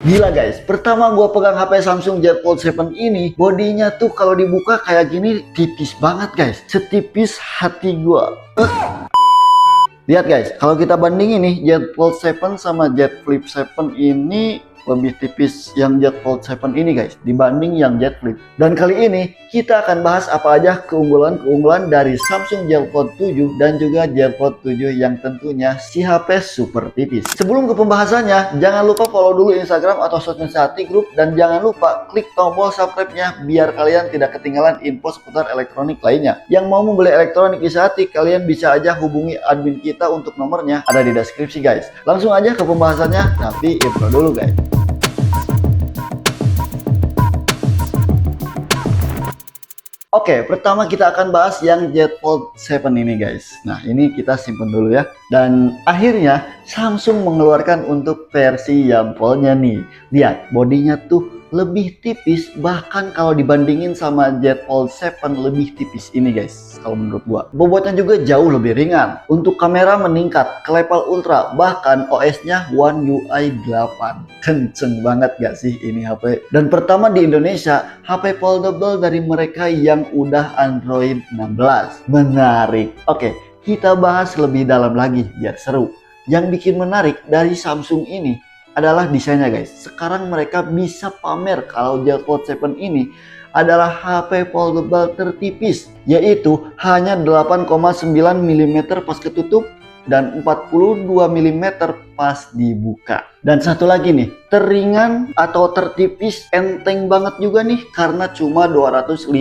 Gila guys, pertama gua pegang HP Samsung Z Fold 7 ini, bodinya tuh kalau dibuka kayak gini tipis banget guys, setipis hati gua. Lihat guys, kalau kita bandingin nih Z Fold 7 sama Z Flip 7 ini lebih tipis yang Z Fold 7 ini guys dibanding yang Z Flip. Dan kali ini kita akan bahas apa aja keunggulan-keunggulan dari Samsung Z Fold 7 dan juga Z Fold 7 yang tentunya si HP super tipis. Sebelum ke pembahasannya, jangan lupa follow dulu Instagram atau sosmed Sehati Group dan jangan lupa klik tombol subscribe-nya biar kalian tidak ketinggalan info seputar elektronik lainnya. Yang mau membeli elektronik di Sehati, kalian bisa aja hubungi admin kita untuk nomornya ada di deskripsi guys. Langsung aja ke pembahasannya, tapi intro dulu guys. Oke, pertama kita akan bahas yang Z Fold 7 ini guys. Nah, ini kita simpen dulu ya. Dan akhirnya Samsung mengeluarkan untuk versi yang Fold-nya nih. Lihat, bodinya tuh lebih tipis, bahkan kalau dibandingin sama Z Fold 7 lebih tipis ini guys, kalau menurut gua. Bobotnya juga jauh lebih ringan. Untuk kamera meningkat ke level ultra, bahkan OS-nya One UI 8. Kenceng banget gak sih ini HP? Dan pertama di Indonesia, HP foldable dari mereka yang udah Android 16. Menarik. Oke, kita bahas lebih dalam lagi biar seru. Yang bikin menarik dari Samsung ini adalah desainnya guys. Sekarang mereka bisa pamer kalau Z Fold 7 ini adalah HP foldable tertipis, yaitu hanya 8,9 mm pas ketutup dan 42 mm pas dibuka. Dan satu lagi nih, teringan atau tertipis, enteng banget juga nih karena cuma 215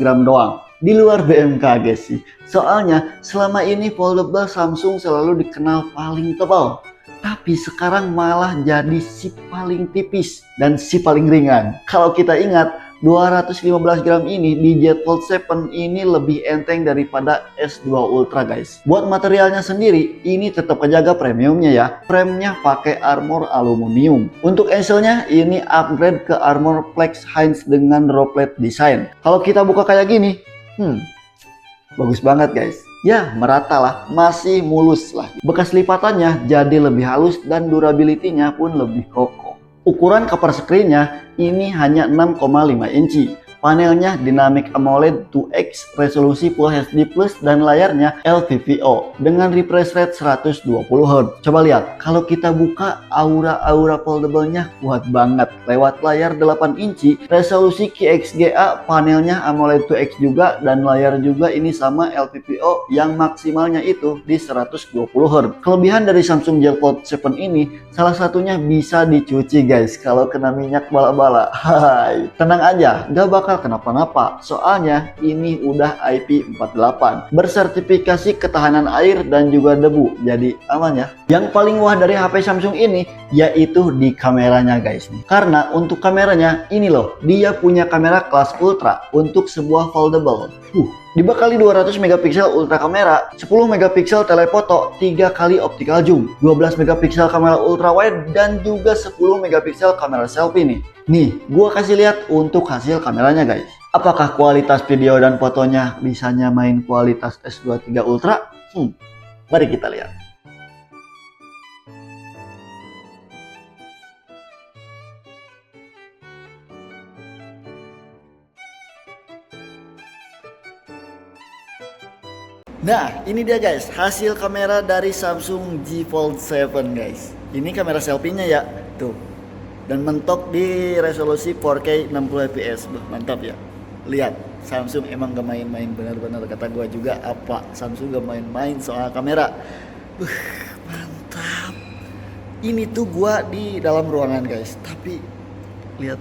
gram doang. Di luar BMKG sih, soalnya selama ini foldable Samsung selalu dikenal paling tebal. Tapi sekarang malah jadi si paling tipis dan si paling ringan. Kalau kita ingat, 215 gram ini di Z Fold 7 ini lebih enteng daripada S2 Ultra guys. Buat materialnya sendiri, ini tetap kejaga premiumnya ya. Framenya pakai armor aluminium. Untuk eselnya ini upgrade ke armor flex Heinz dengan droplet design. Kalau kita buka kayak gini, bagus banget guys. Ya, merata lah, masih mulus lah. Bekas lipatannya jadi lebih halus dan durability-nya pun lebih kokoh. Ukuran cover screen-nya ini hanya 6,5 inci. Panelnya Dynamic AMOLED 2X, resolusi Full HD Plus dan layarnya LTPO dengan refresh rate 120 Hz. Coba lihat, kalau kita buka aura-aura foldable-nya kuat banget. Lewat layar 8 inci, resolusi QXGA, panelnya AMOLED 2X juga dan layar juga ini sama LTPO yang maksimalnya itu di 120 Hz. Kelebihan dari Samsung Z Fold 7 ini salah satunya bisa dicuci guys kalau kena minyak bala-bala. Hai, tenang aja, gak bakal kenapa-napa, soalnya ini udah IP48 bersertifikasi ketahanan air dan juga debu, jadi aman ya. Yang paling wah dari HP Samsung ini yaitu di kameranya guys nih. Karena untuk kameranya ini loh, dia punya kamera kelas ultra untuk sebuah foldable. Dibekali 200 megapiksel ultra kamera, 10 megapiksel telefoto, 3 kali optical zoom, 12 megapiksel kamera ultra wide dan juga 10 megapiksel kamera selfie nih. Nih, gua kasih lihat untuk hasil kameranya guys. Apakah kualitas video dan fotonya bisa nyamain kualitas S23 Ultra? Mari kita lihat. Nah, ini dia guys, hasil kamera dari Samsung Z Fold 7 guys. Ini kamera selfie-nya ya, tuh. Dan mentok di resolusi 4K 60 fps. Mantap ya. Lihat, Samsung emang gak main-main, benar-benar kata gua juga apa. Samsung gak main-main soal kamera. Mantap. Ini tuh gua di dalam ruangan guys, tapi lihat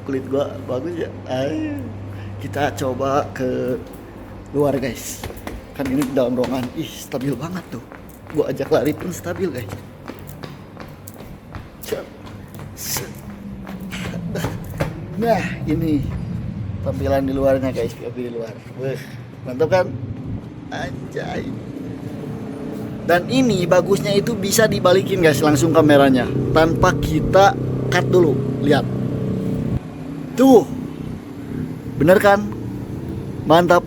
kulit gua bagus ya. Ayo, kita coba ke luar guys, kan ini dalam ruangan. Ih, stabil banget tuh, gua ajak lari pun stabil guys. Nah, ini tampilan di luarnya guys, POV di luar. Mantap kan? Anjay. Dan ini bagusnya itu bisa dibalikin guys langsung kameranya tanpa kita cut dulu. Lihat tuh, bener kan? Mantap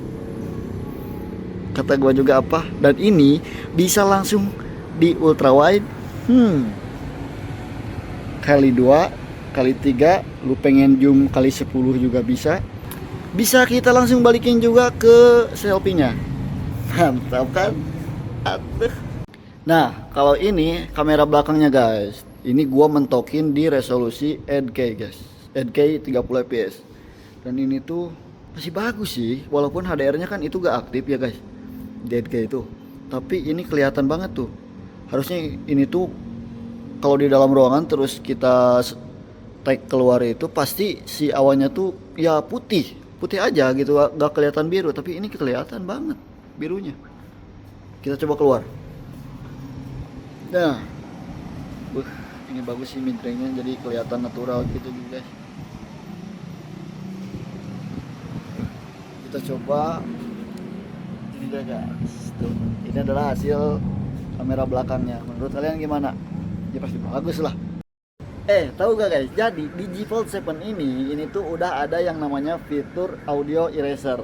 kata gua juga apa. Dan ini bisa langsung di ultra wide. kali 2 kali 3, lu pengen zoom kali 10 juga bisa. Bisa kita langsung balikin juga ke selfie-nya. Mantap kan? Aduh. Nah, kalau ini kamera belakangnya guys. Ini gua mentokin di resolusi 8K guys. 8K 30 fps. Dan ini tuh masih bagus sih, walaupun HDR-nya kan itu gak aktif ya guys. Di 8K itu. Tapi ini kelihatan banget tuh. Harusnya ini tuh kalau di dalam ruangan terus kita tag keluar itu pasti si awannya tuh ya putih aja gitu, gak kelihatan biru, tapi ini kelihatan banget birunya. Kita coba keluar. Nah, ini bagus sih midrange-nya, jadi kelihatan natural gitu guys. Kita coba ini guys. Tuh, ini adalah hasil kamera belakangnya. Menurut kalian gimana? Ya pasti bagus lah. Tahu gak guys? Jadi di G Fold 7 ini tuh udah ada yang namanya fitur audio eraser.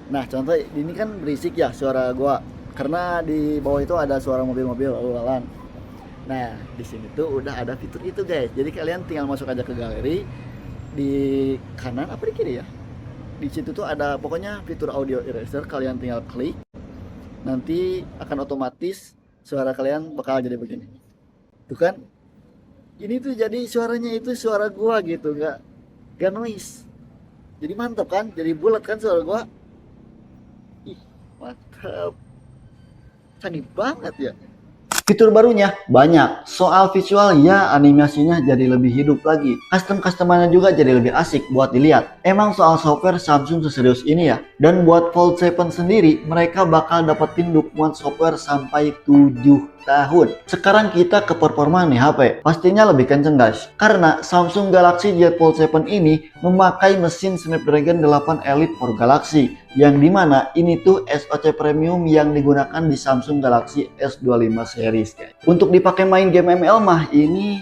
Nah, contoh ini kan berisik ya suara gua, karena di bawah itu ada suara mobil-mobil lalu lalang. Nah, di sini tuh udah ada fitur itu guys. Jadi kalian tinggal masuk aja ke galeri di kanan apa di kiri ya? Di situ tuh ada pokoknya fitur audio eraser, kalian tinggal klik. Nanti akan otomatis suara kalian bakal jadi begini. Tuh kan? Ini tuh jadi suaranya itu suara gua gitu, gak noise. Jadi mantap kan? Jadi bulat kan suara gua. Ih, mantap. Canggih banget ya. Fitur barunya banyak. Soal visual ya animasinya jadi lebih hidup lagi. Custom-customannya juga jadi lebih asik buat dilihat. Emang soal software Samsung seserius ini ya. Dan buat Fold 7 sendiri mereka bakal dapetin dukungan software sampai 7 tahun. Sekarang kita ke performa nih HP. Pastinya lebih kenceng guys. Karena Samsung Galaxy Z Fold 7 ini memakai mesin Snapdragon 8 Elite for Galaxy. Yang dimana ini tuh SoC premium yang digunakan di Samsung Galaxy S25 series guys. Untuk dipakai main game ML mah ini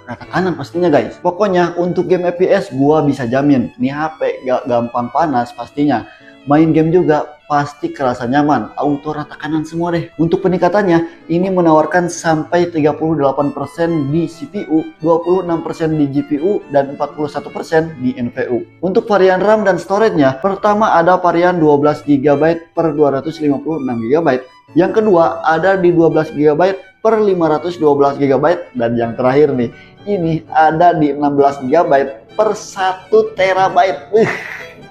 rata kanan pastinya guys. Pokoknya untuk game FPS gua bisa jamin nih HP gak gampang panas pastinya. Main game juga pasti kerasa nyaman, auto rata kanan semua deh. Untuk peningkatannya ini menawarkan sampai 38% di CPU, 26% di GPU, dan 41% di NVU. Untuk varian RAM dan storage-nya, pertama ada varian 12GB per 256GB, yang kedua ada di 12GB per 512GB, dan yang terakhir nih, ini ada di 16GB per 1TB.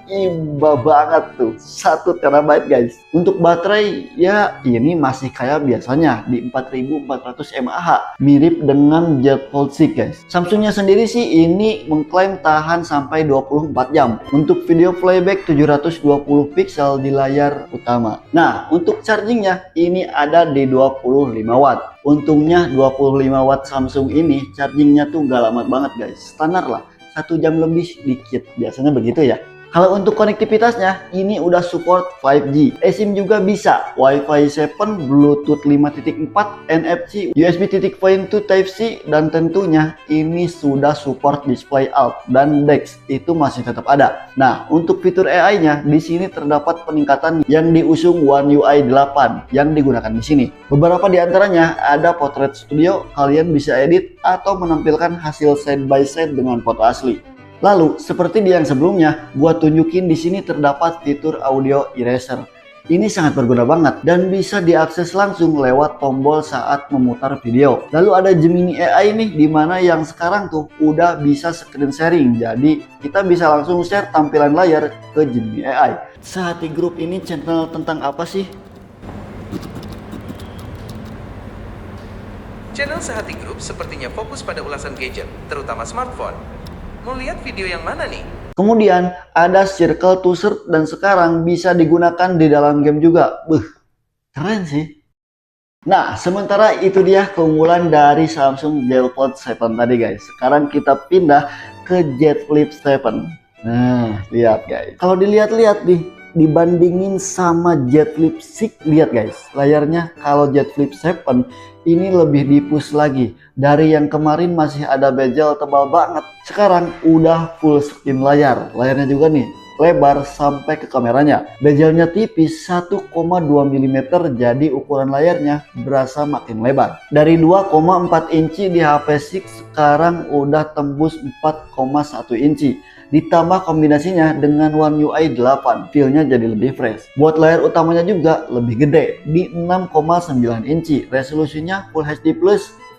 Imba banget tuh 1TB guys. Untuk baterai ya ini masih kayak biasanya di 4400 mAh, mirip dengan Z Fold 6 guys. Samsungnya sendiri sih ini mengklaim tahan sampai 24 jam untuk video playback 720 pixel di layar utama. Nah, untuk chargingnya ini ada di 25 watt. Untungnya 25 watt Samsung ini chargingnya tuh gak lama banget guys, standar lah 1 jam lebih dikit, biasanya begitu ya. Kalau untuk konektivitasnya ini udah support 5G, eSIM juga bisa, Wi-Fi 7, Bluetooth 5.4, NFC, USB Type-C Type-C, dan tentunya ini sudah support display alt dan DeX itu masih tetap ada. Nah, untuk fitur AI-nya di sini terdapat peningkatan yang diusung One UI 8 yang digunakan di sini. Beberapa di antaranya ada Portrait Studio, kalian bisa edit atau menampilkan hasil side by side dengan foto asli. Lalu, seperti di yang sebelumnya, gua tunjukin di sini terdapat fitur audio eraser. Ini sangat berguna banget dan bisa diakses langsung lewat tombol saat memutar video. Lalu ada Gemini AI nih, dimana yang sekarang tuh udah bisa screen sharing. Jadi kita bisa langsung share tampilan layar ke Gemini AI. Sehati Group ini channel tentang apa sih? Channel Sehati Group sepertinya fokus pada ulasan gadget, terutama smartphone. Mau lihat video yang mana nih? Kemudian ada Circle to Search dan sekarang bisa digunakan di dalam game juga. Keren sih. Nah, sementara itu dia keunggulan dari Samsung Z Fold 7 tadi guys. Sekarang kita pindah ke Z Flip 7. Nah, lihat guys. Kalau dilihat-lihat nih, dibandingin sama Z Flip 6, lihat guys. Layarnya kalau Z Flip 7 ini lebih dipus lagi. Dari yang kemarin masih ada bezel tebal banget, sekarang udah full screen layar. Layarnya juga nih lebar sampai ke kameranya. Bezelnya tipis 1,2 mm, jadi ukuran layarnya berasa makin lebar. Dari 2,4 inci di HP 6 sekarang udah tembus 4,1 inci. Ditambah kombinasinya dengan One UI 8, feel-nya jadi lebih fresh. Buat layar utamanya juga lebih gede, di 6,9 inci. Resolusinya Full HD+,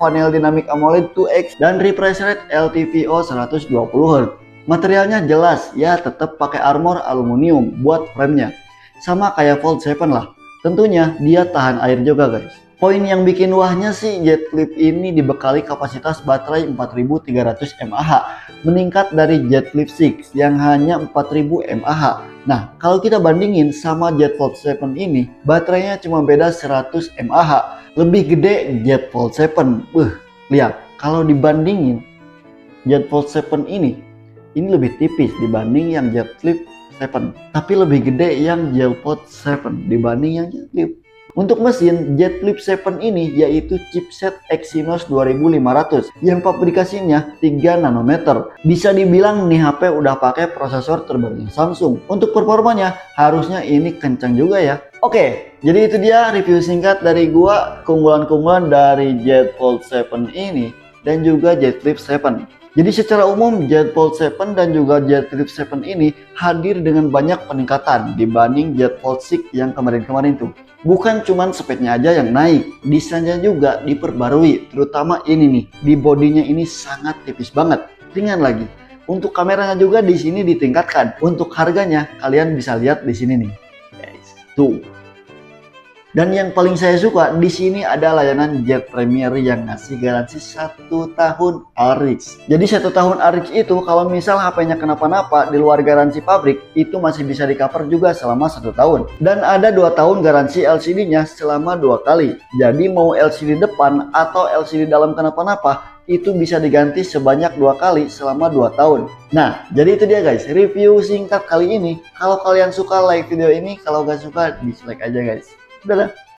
panel Dynamic AMOLED 2X, dan refresh rate LTPO 120Hz. Materialnya jelas, ya tetap pakai armor aluminium buat framenya. Sama kayak Fold 7 lah. Tentunya dia tahan air juga guys. Poin yang bikin wahnya sih, Z Flip ini dibekali kapasitas baterai 4300 mAh, meningkat dari Z Flip 6 yang hanya 4000 mAh. Nah, kalau kita bandingin sama Z Fold 7 ini, baterainya cuma beda 100 mAh. Lebih gede Z Fold 7. Lihat, kalau dibandingin Z Fold 7 ini lebih tipis dibanding yang Z Flip 7. Tapi lebih gede yang Z Fold 7 dibanding yang Z Flip. Untuk mesin, Z Flip 7 ini yaitu chipset Exynos 2500 yang pabrikasinya 3 nanometer. Bisa dibilang nih HP udah pakai prosesor terbarunya Samsung. Untuk performanya harusnya ini kencang juga ya. Oke, jadi itu dia review singkat dari gua keunggulan-keunggulan dari Z Fold 7 ini dan juga Z Flip 7. Jadi secara umum Z Fold 7 dan juga Z Flip 7 ini hadir dengan banyak peningkatan dibanding Z Fold 6 yang kemarin-kemarin tuh. Bukan cuman speknya aja yang naik, desainnya juga diperbarui, terutama ini nih, di bodinya ini sangat tipis banget, ringan lagi. Untuk kameranya juga di sini ditingkatkan. Untuk harganya kalian bisa lihat di sini nih, guys. Tuh. Dan yang paling saya suka di sini ada layanan Z Premier yang ngasih garansi 1 tahun RX. Jadi 1 tahun RX itu kalau misal HP-nya kenapa-napa di luar garansi pabrik itu masih bisa di cover juga selama 1 tahun. Dan ada 2 tahun garansi LCD-nya selama 2 kali. Jadi mau LCD depan atau LCD dalam kenapa-napa itu bisa diganti sebanyak 2 kali selama 2 tahun. Nah, jadi itu dia guys, review singkat kali ini. Kalau kalian suka like video ini, kalau gak suka dislike aja guys. Dadah.